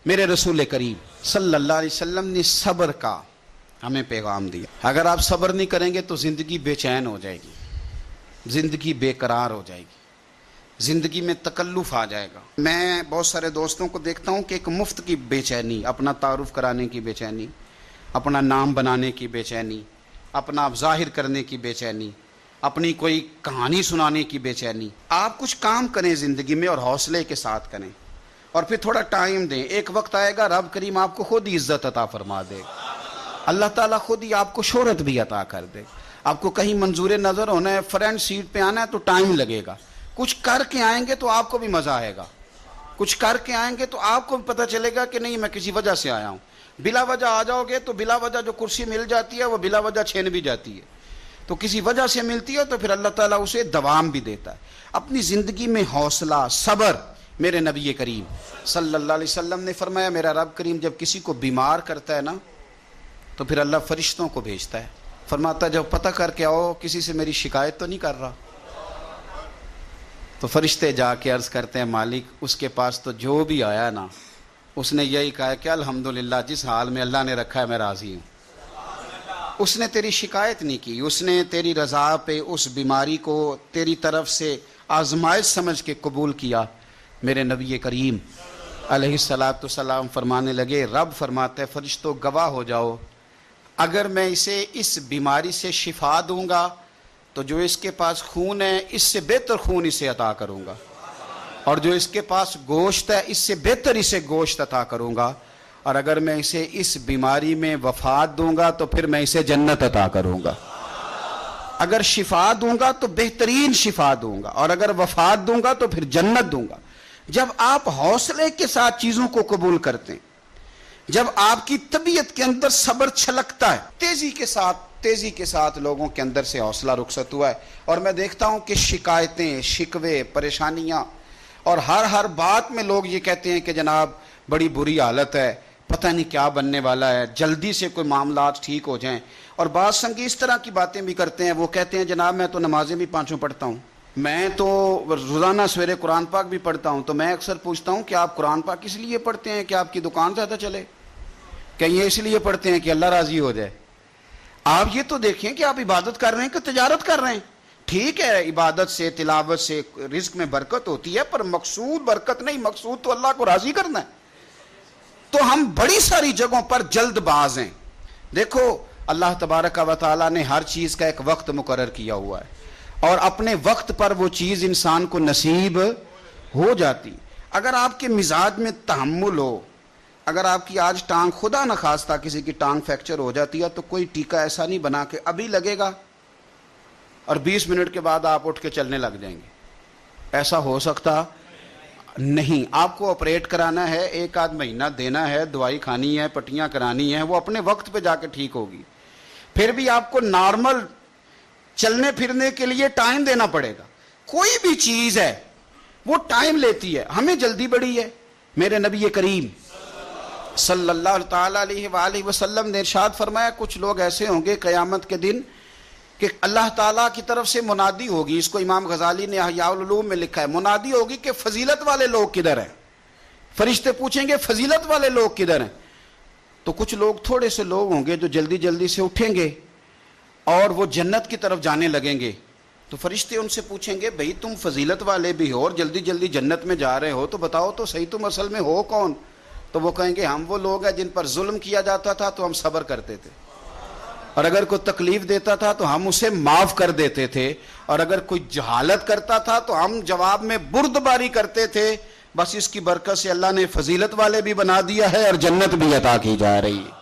میرے رسول کریم صلی اللہ علیہ وسلم نے صبر کا ہمیں پیغام دیا. اگر آپ صبر نہیں کریں گے تو زندگی بے چین ہو جائے گی, زندگی بے قرار ہو جائے گی, زندگی میں تکلف آ جائے گا. میں بہت سارے دوستوں کو دیکھتا ہوں کہ ایک مفت کی بے چینی, اپنا تعارف کرانے کی بے چینی, اپنا نام بنانے کی بے چینی, اپنا ظاہر کرنے کی بے چینی, اپنی کوئی کہانی سنانے کی بے چینی. آپ کچھ کام کریں زندگی میں اور حوصلے کے ساتھ کریں, اور پھر تھوڑا ٹائم دیں. ایک وقت آئے گا رب کریم آپ کو خود ہی عزت عطا فرما دے, اللہ تعالیٰ خود ہی آپ کو شہرت بھی عطا کر دے. آپ کو کہیں منظور نظر ہونا ہے, فرنٹ سیٹ پہ آنا ہے تو ٹائم لگے گا. کچھ کر کے آئیں گے تو آپ کو بھی مزہ آئے گا, کچھ کر کے آئیں گے تو آپ کو بھی پتہ چلے گا کہ نہیں میں کسی وجہ سے آیا ہوں. بلا وجہ آ جاؤ گے تو بلا وجہ جو کرسی مل جاتی ہے وہ بلا وجہ چھین بھی جاتی ہے, تو کسی وجہ سے ملتی ہے تو پھر اللہ تعالیٰ اسے دوام بھی دیتا ہے. اپنی زندگی میں حوصلہ, صبر. میرے نبی کریم صلی اللہ علیہ وسلم نے فرمایا میرا رب کریم جب کسی کو بیمار کرتا ہے نا تو پھر اللہ فرشتوں کو بھیجتا ہے, فرماتا ہے جب پتہ کر کے آؤ کسی سے میری شکایت تو نہیں کر رہا. تو فرشتے جا کے عرض کرتے ہیں مالک اس کے پاس تو جو بھی آیا نا اس نے یہی کہا کہ الحمدللہ جس حال میں اللہ نے رکھا ہے میں راضی ہوں. اس نے تیری شکایت نہیں کی, اس نے تیری رضا پہ اس بیماری کو تیری طرف سے آزمائش سمجھ کے قبول کیا. میرے نبی کریم علیہ الصلاۃ والسلام فرمانے لگے رب فرماتا ہے فرشتوں گواہ ہو جاؤ, اگر میں اسے اس بیماری سے شفا دوں گا تو جو اس کے پاس خون ہے اس سے بہتر خون اسے عطا کروں گا, اور جو اس کے پاس گوشت ہے اس سے بہتر اسے گوشت عطا کروں گا, اور اگر میں اسے اس بیماری میں وفات دوں گا تو پھر میں اسے جنت عطا کروں گا. اگر شفا دوں گا تو بہترین شفا دوں گا, اور اگر وفات دوں گا تو پھر جنت دوں گا. جب آپ حوصلے کے ساتھ چیزوں کو قبول کرتے ہیں, جب آپ کی طبیعت کے اندر صبر چھلکتا ہے, تیزی کے ساتھ لوگوں کے اندر سے حوصلہ رخصت ہوا ہے. اور میں دیکھتا ہوں کہ شکایتیں, شکوے, پریشانیاں, اور ہر بات میں لوگ یہ کہتے ہیں کہ جناب بڑی بری حالت ہے, پتہ نہیں کیا بننے والا ہے, جلدی سے کوئی معاملات ٹھیک ہو جائیں. اور بعض سنگی اس طرح کی باتیں بھی کرتے ہیں, وہ کہتے ہیں جناب میں تو نمازیں بھی 5 پڑھتا ہوں, میں تو روزانہ سویرے قرآن پاک بھی پڑھتا ہوں. تو میں اکثر پوچھتا ہوں کہ آپ قرآن پاک اس لیے پڑھتے ہیں کہ آپ کی دکان زیادہ چلے, کہ یہ اس لیے پڑھتے ہیں کہ اللہ راضی ہو جائے؟ آپ یہ تو دیکھیں کہ آپ عبادت کر رہے ہیں کہ تجارت کر رہے ہیں. ٹھیک ہے عبادت سے تلاوت سے رزق میں برکت ہوتی ہے, پر مقصود برکت نہیں, مقصود تو اللہ کو راضی کرنا ہے. تو ہم بڑی ساری جگہوں پر جلد باز ہیں. دیکھو اللہ تبارک و تعالیٰ نے ہر چیز کا ایک وقت مقرر کیا ہوا ہے, اور اپنے وقت پر وہ چیز انسان کو نصیب ہو جاتی. اگر آپ کے مزاج میں تحمل ہو, اگر آپ کی آج ٹانگ خدا نخواستہ کسی کی ٹانگ فریکچر ہو جاتی ہے تو کوئی ٹیکا ایسا نہیں بنا کہ ابھی لگے گا اور 20 منٹ کے بعد آپ اٹھ کے چلنے لگ جائیں گے. ایسا ہو سکتا نہیں. آپ کو آپریٹ کرانا ہے, 1 مہینہ دینا ہے, دوائی کھانی ہے, پٹیاں کرانی ہیں, وہ اپنے وقت پہ جا کے ٹھیک ہوگی. پھر بھی آپ کو نارمل چلنے پھرنے کے لیے ٹائم دینا پڑے گا. کوئی بھی چیز ہے وہ ٹائم لیتی ہے, ہمیں جلدی بڑی ہے. میرے نبی کریم صلی اللہ تعالیٰ علیہ وآلہ وسلم نے ارشاد فرمایا کچھ لوگ ایسے ہوں گے قیامت کے دن کہ اللہ تعالیٰ کی طرف سے منادی ہوگی, اس کو امام غزالی نے احیاء العلوم میں لکھا ہے, منادی ہوگی کہ فضیلت والے لوگ کدھر ہیں. فرشتے پوچھیں گے فضیلت والے لوگ کدھر ہیں, تو کچھ لوگ تھوڑے سے لوگ ہوں گے جو جلدی جلدی سے اٹھیں گے اور وہ جنت کی طرف جانے لگیں گے. تو فرشتے ان سے پوچھیں گے بھئی تم فضیلت والے بھی ہو اور جلدی جلدی جنت میں جا رہے ہو, تو بتاؤ تو صحیح تم اصل میں ہو کون؟ تو وہ کہیں گے ہم وہ لوگ ہیں جن پر ظلم کیا جاتا تھا تو ہم صبر کرتے تھے, اور اگر کوئی تکلیف دیتا تھا تو ہم اسے معاف کر دیتے تھے, اور اگر کوئی جہالت کرتا تھا تو ہم جواب میں بردباری کرتے تھے. بس اس کی برکت سے اللہ نے فضیلت والے بھی بنا دیا ہے اور جنت بھی عطا کی جا رہی ہے.